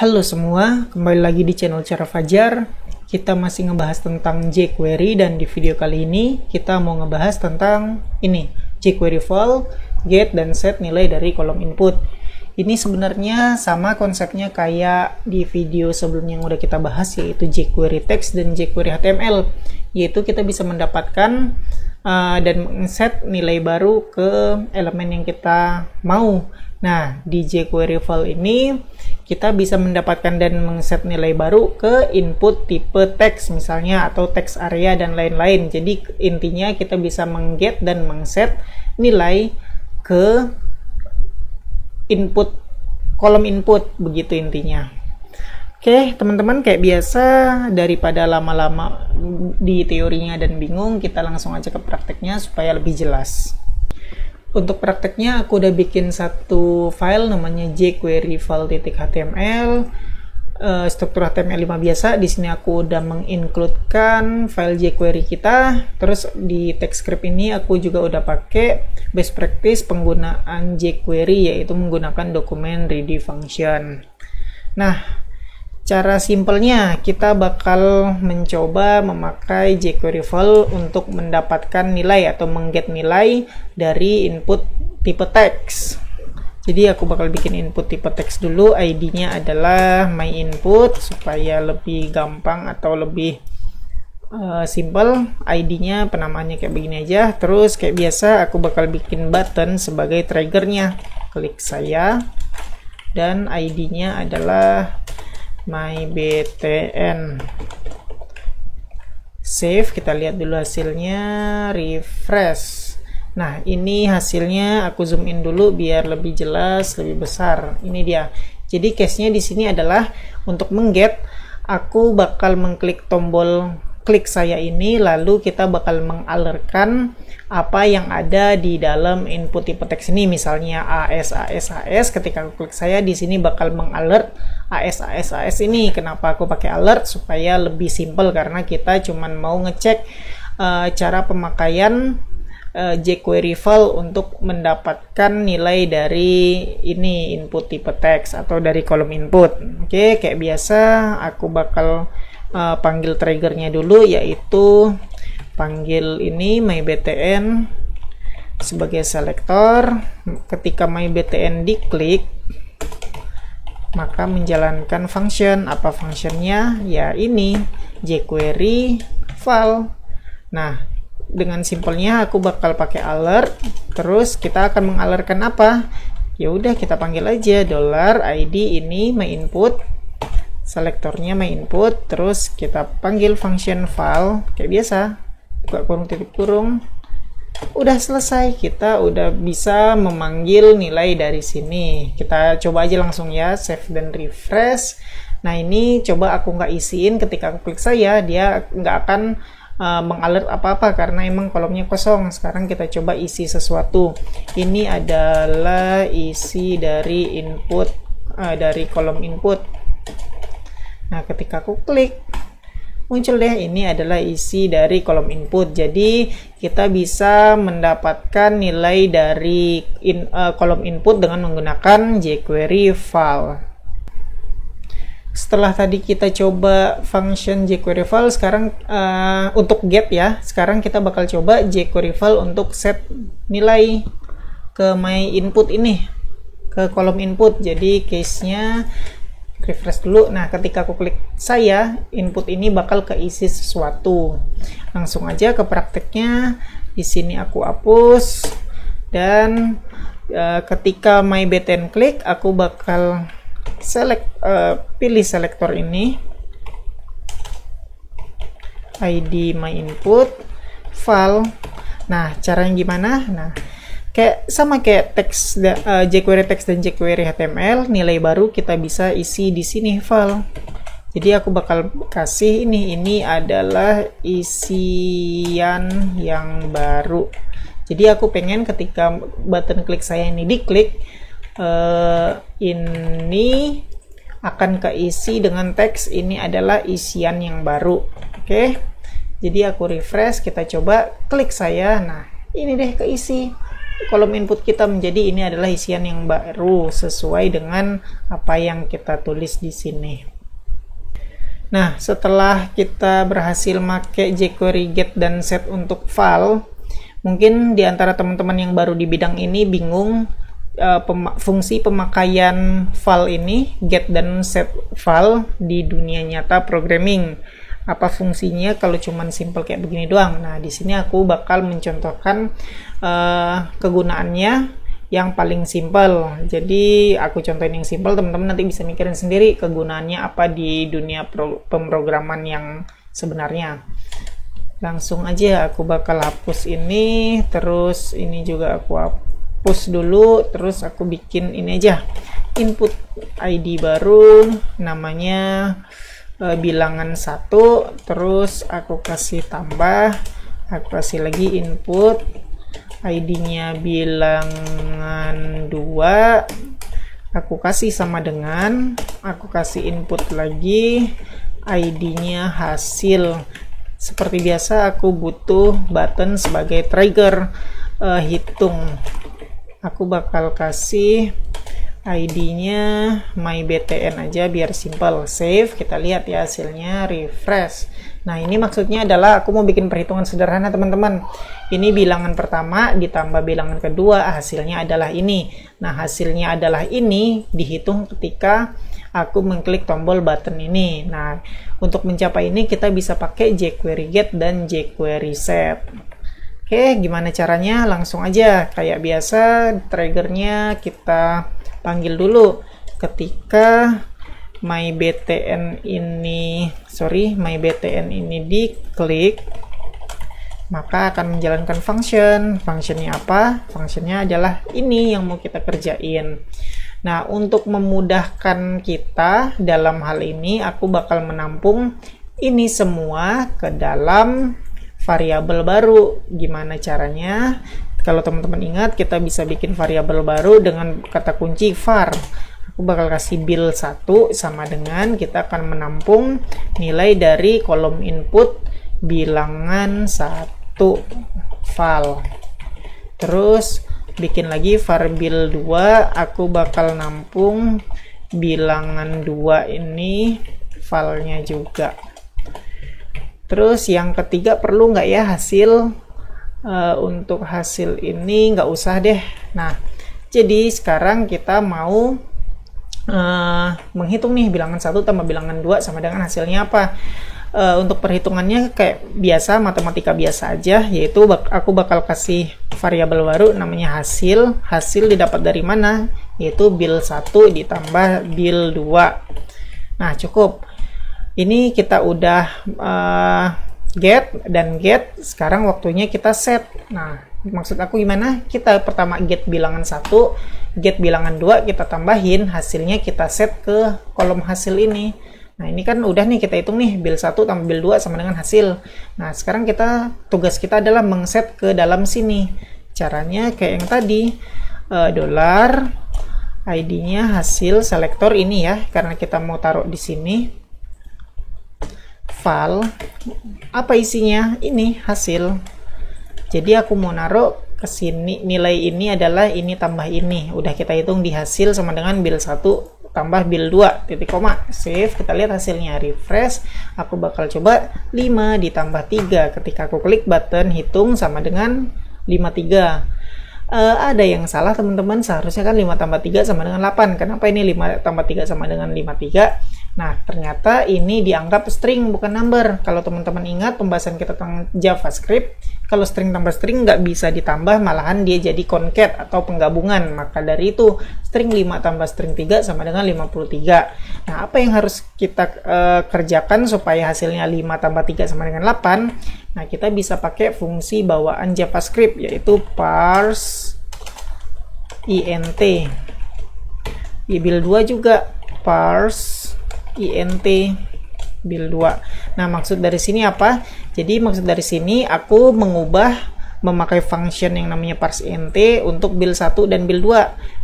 Halo semua, kembali lagi di channel Cara Fajar. Kita masih ngebahas tentang jQuery dan di video kali ini kita mau ngebahas tentang ini, jQuery val, get dan set nilai dari kolom input. Ini sebenarnya sama konsepnya kayak di video sebelumnya yang udah kita bahas, yaitu jQuery text dan jQuery HTML, yaitu kita bisa mendapatkan dan set nilai baru ke elemen yang kita mau. Nah, di jQuery val ini kita bisa mendapatkan dan mengset nilai baru ke input tipe teks misalnya, atau text area dan lain-lain. Jadi intinya kita bisa mengget dan mengset nilai ke input kolom input, begitu intinya. Oke, teman-teman, kayak biasa, daripada lama-lama di teorinya dan bingung, kita langsung aja ke prakteknya supaya lebih jelas. Untuk prakteknya aku udah bikin satu file namanya jQuery val.html, struktur HTML5 biasa. Di sini aku udah mengincludekan file jQuery kita. Terus di text script ini aku juga udah pakai best practice penggunaan jQuery, yaitu menggunakan dokumen ready function. Nah, cara simpelnya kita bakal mencoba memakai jQuery val untuk mendapatkan nilai atau mengget nilai dari input tipe teks. Jadi aku bakal bikin input tipe teks dulu, ID-nya adalah myInput supaya lebih gampang atau lebih simple. ID-nya penamaannya kayak begini aja. Terus kayak biasa aku bakal bikin button sebagai triggernya. Klik saya dan ID-nya adalah mybtn. Save, kita lihat dulu hasilnya, refresh. Nah, ini hasilnya aku zoom in dulu biar lebih jelas, lebih besar. Ini dia. Jadi case-nya di sini adalah untuk mengget, aku bakal mengklik tombol klik saya ini, lalu kita bakal mengalertkan apa yang ada di dalam input tipe teks ini, misalnya AS. Ketika aku klik saya di sini bakal mengalert AS ini. Kenapa aku pakai alert? Supaya lebih simple, karena kita cuman mau ngecek cara pemakaian jQuery val untuk mendapatkan nilai dari ini input tipe teks atau dari kolom input. Oke, kayak biasa aku bakal panggil triggernya dulu, yaitu panggil ini mybtn sebagai selektor. Ketika mybtn diklik, maka menjalankan function. Apa functionnya? Ya ini, jQuery val. Nah, dengan simpelnya aku bakal pakai alert. Terus kita akan mengalertkan apa? Ya udah, kita panggil aja $id ini myInput, selektornya myInput. Terus kita panggil function val kayak biasa, buka kurung titik kurung. Udah selesai, kita udah bisa memanggil nilai dari sini. Kita coba aja langsung ya, save dan refresh. Nah, ini coba aku nggak isiin, ketika aku klik saya dia nggak akan mengalert apa-apa karena emang kolomnya kosong. Sekarang kita coba isi sesuatu. Ini adalah isi dari input, dari kolom input. Nah, ketika aku klik, muncul deh, ini adalah isi dari kolom input. Jadi kita bisa mendapatkan nilai dari kolom input dengan menggunakan jQuery val. Setelah tadi kita coba function jQuery val, sekarang untuk get ya, sekarang kita bakal coba jQuery val untuk set nilai ke myInput ini, ke kolom input. Jadi case-nya refresh dulu. Nah, ketika aku klik saya, input ini bakal keisi sesuatu. Langsung aja ke prakteknya. Di sini aku hapus, dan ketika mybtn klik, aku bakal pilih selektor ini, ID myInput val. Nah, caranya gimana? Nah, sama kayak teks jQuery text dan jQuery HTML, nilai baru kita bisa isi di sini val. Jadi aku bakal kasih ini adalah isian yang baru. Jadi aku pengen ketika button klik saya ini diklik, ini akan keisi dengan teks ini adalah isian yang baru. Oke, jadi aku refresh, kita coba klik saya. Nah, ini deh keisi. kolom input kita menjadi ini adalah isian yang baru sesuai dengan apa yang kita tulis di sini. Nah, setelah kita berhasil make jQuery get dan set untuk file, mungkin di antara teman-teman yang baru di bidang ini bingung fungsi pemakaian file ini, get dan set file di dunia nyata programming. Apa fungsinya kalau cuman simple kayak begini doang? Nah, di sini aku bakal mencontohkan kegunaannya yang paling simple. Jadi aku contohin yang simple, teman-teman nanti bisa mikirin sendiri kegunaannya apa di dunia pemrograman yang sebenarnya. Langsung aja aku bakal hapus ini, terus ini juga aku hapus dulu, terus aku bikin ini aja, input ID baru, namanya bilangan 1, terus aku kasih tambah, aku kasih lagi input ID-nya bilangan 2, aku kasih sama dengan, aku kasih input lagi, ID-nya hasil. Seperti biasa aku butuh button sebagai trigger hitung. Aku bakal kasih ID-nya mybtn aja biar simple. Save, kita lihat ya hasilnya, refresh. Nah, ini maksudnya adalah aku mau bikin perhitungan sederhana, teman-teman. Ini bilangan pertama ditambah bilangan kedua, hasilnya adalah ini. Nah, hasilnya adalah ini dihitung ketika aku mengklik tombol button ini. Nah, untuk mencapai ini kita bisa pakai jQuery get dan jQuery set. Oke, gimana caranya? Langsung aja kayak biasa, triggernya kita panggil dulu. Ketika mybtn ini diklik, maka akan menjalankan function. Functionnya apa? Functionnya adalah ini yang mau kita kerjain. Nah, untuk memudahkan kita dalam hal ini, aku bakal menampung ini semua ke dalam variabel baru. Gimana caranya? Kalau teman-teman ingat, kita bisa bikin variabel baru dengan kata kunci var. Aku bakal kasih bil1 sama dengan kita akan menampung nilai dari kolom input bilangan 1 file. Terus bikin lagi var bil2, aku bakal nampung bilangan 2 ini filenya juga. Terus yang ketiga, perlu nggak ya hasil? Untuk hasil ini nggak usah deh. Nah, jadi sekarang kita mau menghitung nih bilangan 1 tambah bilangan 2 sama dengan hasilnya apa. Untuk perhitungannya kayak biasa, matematika biasa aja, yaitu aku bakal kasih variabel baru namanya hasil. Hasil didapat dari mana? Yaitu bil1 ditambah bil2. Nah, cukup. Ini kita udah get dan get, sekarang waktunya kita set. Nah, maksud aku gimana? Kita pertama get bilangan 1, get bilangan 2, kita tambahin, hasilnya kita set ke kolom hasil ini. Nah, ini kan udah nih, kita hitung nih, bil1 tambah bil2 sama dengan hasil. Nah, sekarang tugas kita adalah mengset ke dalam sini. Caranya kayak yang tadi, dollar ID-nya hasil selektor ini ya, karena kita mau taruh di sini. File, apa isinya? Ini hasil. Jadi aku mau naruh ke sini, nilai ini adalah ini tambah ini. Udah kita hitung di hasil sama dengan bil1 tambah bil2, titik koma. Save, kita lihat hasilnya, refresh. Aku bakal coba 5 ditambah 3. Ketika aku klik button hitung sama dengan 53. Ada yang salah, teman-teman. Seharusnya kan 5 tambah 3 sama dengan 8. Kenapa ini 5 tambah 3 sama dengan 53? Nah, ternyata ini dianggap string bukan number. Kalau teman-teman ingat pembahasan kita tentang JavaScript, kalau string tambah string nggak bisa ditambah, malahan dia jadi concat atau penggabungan. Maka dari itu, string 5 tambah string 3 sama dengan 53. Nah, apa yang harus kita kerjakan supaya hasilnya 5 tambah 3 sama dengan 8? Nah, kita bisa pakai fungsi bawaan JavaScript, yaitu parse int. Di bil2 juga parse int bil2. Nah, maksud dari sini apa? Jadi maksud dari sini aku memakai function yang namanya parse int untuk bil1 dan bil2.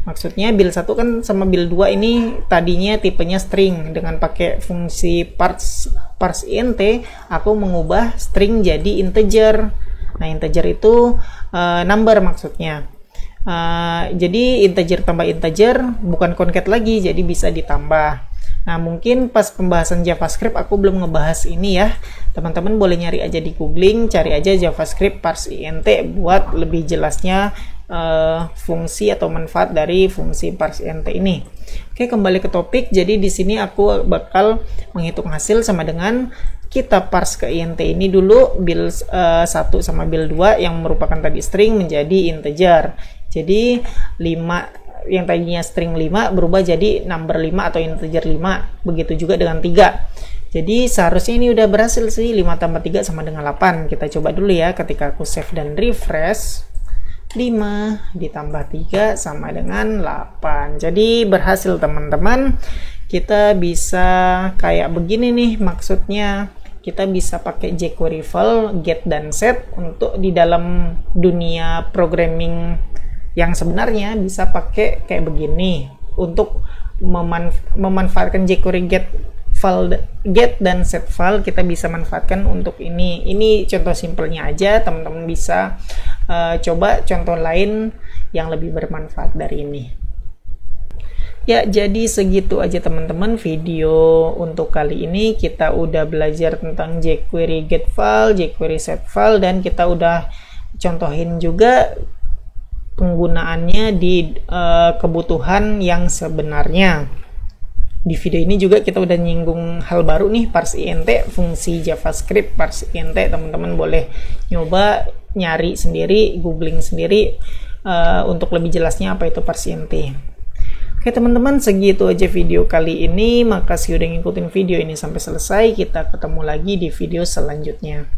Maksudnya bil1 kan sama bil2 ini tadinya tipenya string. Dengan pakai fungsi parse int, aku mengubah string jadi integer. Nah, integer itu number maksudnya. Jadi integer tambah integer bukan concat lagi, jadi bisa ditambah. Nah, mungkin pas pembahasan JavaScript aku belum ngebahas ini ya. Teman-teman boleh nyari aja di googling, cari aja JavaScript parse int buat lebih jelasnya fungsi atau manfaat dari fungsi parse int ini. Oke, kembali ke topik. Jadi di sini aku bakal menghitung hasil sama dengan kita parse ke int ini dulu, build 1 sama build 2 yang merupakan tadi string menjadi integer. Jadi 5 yang tadinya string 5 berubah jadi number 5 atau integer 5. Begitu juga dengan 3. Jadi seharusnya ini udah berhasil sih. 5 tambah 3 sama dengan 8. Kita coba dulu ya ketika aku save dan refresh. 5 ditambah 3 sama dengan 8. Jadi berhasil teman-teman. Kita bisa kayak begini nih maksudnya. Kita bisa pakai jQuery file, get dan set untuk di dalam dunia programming yang sebenarnya bisa pakai kayak begini untuk memanfaatkan jQuery get dan set file. Kita bisa manfaatkan untuk ini contoh simpelnya aja. Teman-teman bisa coba contoh lain yang lebih bermanfaat dari ini. Ya, jadi segitu aja teman-teman video untuk kali ini. Kita udah belajar tentang jQuery get file, jQuery set file, dan kita udah contohin juga penggunaannya di kebutuhan yang sebenarnya. Di video ini juga kita udah nyinggung hal baru nih, parse int, fungsi JavaScript parse int. Teman-teman boleh nyoba nyari sendiri, googling sendiri untuk lebih jelasnya apa itu parse int. Oke teman-teman, segitu aja video kali ini. Makasih udah ngikutin video ini sampai selesai. Kita ketemu lagi di video selanjutnya.